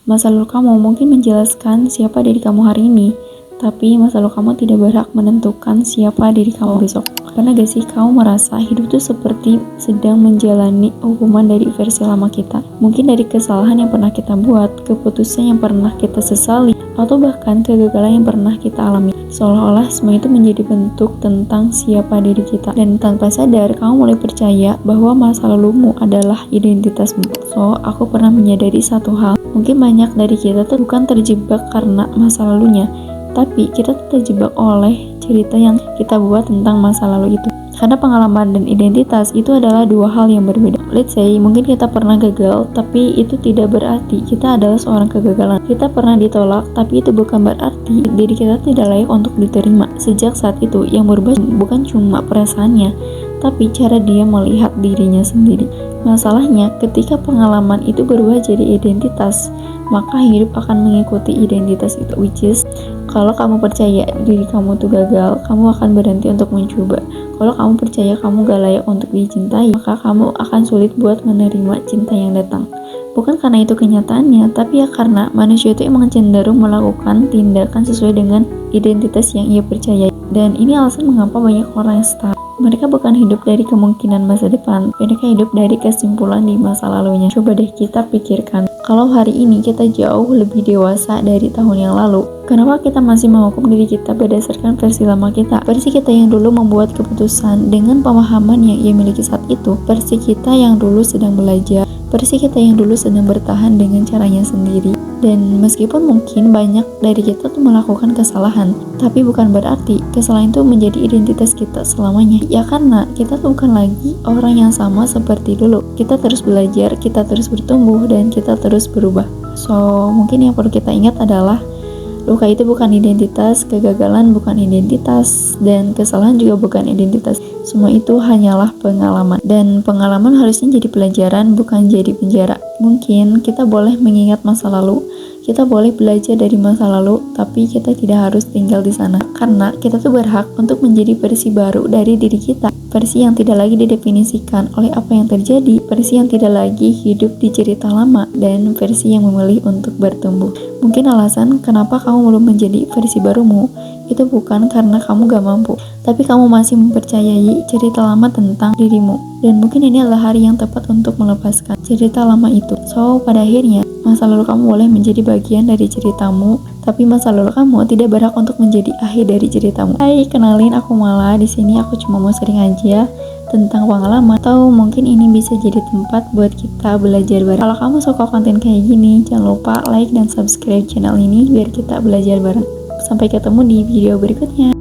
Masa lalu kamu mungkin menjelaskan siapa diri kamu hari ini, tapi masa lalu kamu tidak berhak menentukan siapa diri kamu besok. Pernah gak sih kamu merasa hidup tuh seperti sedang menjalani hukuman dari versi lama kita? Mungkin dari kesalahan yang pernah kita buat, keputusan yang pernah kita sesali, atau bahkan kegagalan yang pernah kita alami. Seolah-olah semua itu menjadi bentuk tentang siapa diri kita. Dan tanpa sadar, kamu mulai percaya bahwa masa lalumu adalah identitasmu. So, aku pernah menyadari satu hal. Mungkin banyak dari kita tuh bukan terjebak karena masa lalunya, tapi kita tuh terjebak oleh cerita yang kita buat tentang masa lalu itu. Karena pengalaman dan identitas itu adalah dua hal yang berbeda. Let's say, mungkin kita pernah gagal, tapi itu tidak berarti kita adalah seorang kegagalan. Kita pernah ditolak, tapi itu bukan berarti diri kita tidak layak untuk diterima. Sejak saat itu, yang berubah bukan cuma perasaannya, tapi cara dia melihat dirinya sendiri. Masalahnya, ketika pengalaman itu berubah jadi identitas, maka hidup akan mengikuti identitas itu, which is kalau kamu percaya diri kamu tuh gagal, kamu akan berhenti untuk mencoba. Kalau kamu percaya kamu gak layak untuk dicintai, maka kamu akan sulit buat menerima cinta yang datang. Bukan karena itu kenyataannya, tapi ya karena manusia itu emang cenderung melakukan tindakan sesuai dengan identitas yang ia percayai. Dan ini alasan mengapa banyak orang yang stuck. Mereka bukan hidup dari kemungkinan masa depan, mereka hidup dari kesimpulan di masa lalunya. Coba deh kita pikirkan, kalau hari ini kita jauh lebih dewasa dari tahun yang lalu, kenapa kita masih menghukum diri kita berdasarkan versi lama kita? Versi kita yang dulu membuat keputusan dengan pemahaman yang ia miliki saat itu, versi kita yang dulu sedang belajar, versi kita yang dulu sedang bertahan dengan caranya sendiri. Dan meskipun mungkin banyak dari kita tuh melakukan kesalahan, tapi bukan berarti kesalahan itu menjadi identitas kita selamanya. Ya karena kita tuh bukan lagi orang yang sama seperti dulu. Kita terus belajar, kita terus bertumbuh, dan kita terus berubah. So, mungkin yang perlu kita ingat adalah luka itu bukan identitas, kegagalan bukan identitas, dan kesalahan juga bukan identitas. Semua itu hanyalah pengalaman, dan pengalaman harusnya jadi pelajaran, bukan jadi penjara. Mungkin kita boleh mengingat masa lalu, kita boleh belajar dari masa lalu, tapi kita tidak harus tinggal di sana. Karena kita tuh berhak untuk menjadi versi baru dari diri kita, versi yang tidak lagi didefinisikan oleh apa yang terjadi, versi yang tidak lagi hidup di cerita lama, dan versi yang memilih untuk bertumbuh. Mungkin alasan kenapa kamu belum menjadi versi barumu itu bukan karena kamu gak mampu, tapi kamu masih mempercayai cerita lama tentang dirimu. Dan mungkin ini adalah hari yang tepat untuk melepaskan cerita lama itu. So, pada akhirnya, masa lalu kamu boleh menjadi bagian dari ceritamu, tapi masa lalu kamu tidak berhak untuk menjadi akhir dari ceritamu. Hai, kenalin aku Mala. Di sini aku cuma mau sharing aja tentang pengalaman, atau mungkin ini bisa jadi tempat buat kita belajar bareng. Kalau kamu suka konten kayak gini, jangan lupa like dan subscribe channel ini biar kita belajar bareng. Sampai ketemu di video berikutnya.